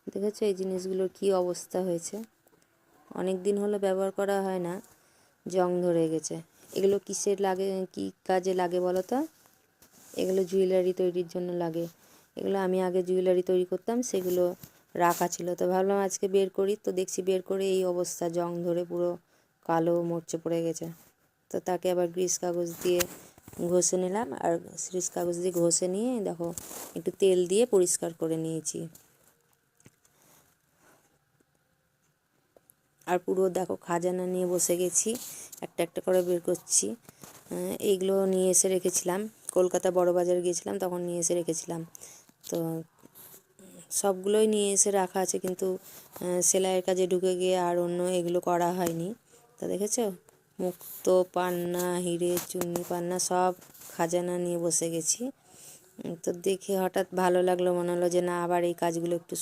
দেখেছো এই জিনিসগুলোর কি অবস্থা হয়েছে, অনেক দিন হলো ব্যবহার করা হয় না, জং ধরে গেছে। এগুলো কিসের লাগে, কি কাজে লাগে বলো তো? এগুলো জুয়েলারি তৈরির জন্য লাগে। এগুলো আমি আগে জুয়েলারি তৈরি করতাম, সেগুলো রাখা ছিল, তো ভাবলাম আজকে বের করি। তো দেখছি বের করে এই অবস্থা, জং ধরে পুরো কালো মরচে পড়ে গেছে। তো তাকে আবার গ্রিস কাগজ দিয়ে ঘষে নিলাম, আর গ্রিস কাগজ দিয়ে ঘষে নিয়ে দেখো একটু তেল দিয়ে পরিষ্কার করে নিয়েছি। আর পুরো দেখো খাজানা নিয়ে বসে গেছি, একটা একটা করে বের করছি। এইগুলো নিয়ে এসে রেখেছিলাম, কলকাতা বড় বাজারে গিয়েছিলাম তখন নিয়ে এসে রেখেছিলাম। তো সবগুলোই নিয়ে এসে রাখা আছে, কিন্তু সেলাইয়ের কাজে ঢুকে গিয়ে আর অন্য এগুলো করা হয়নি। তো দেখেছো, মুক্তো পান্না, হিরে চুন্নি পান্না সব খাজানা নিয়ে বসে গেছি। তো দেখে হঠাৎ ভালো লাগলো, মনে হলো যে না আবার এই কাজগুলো একটু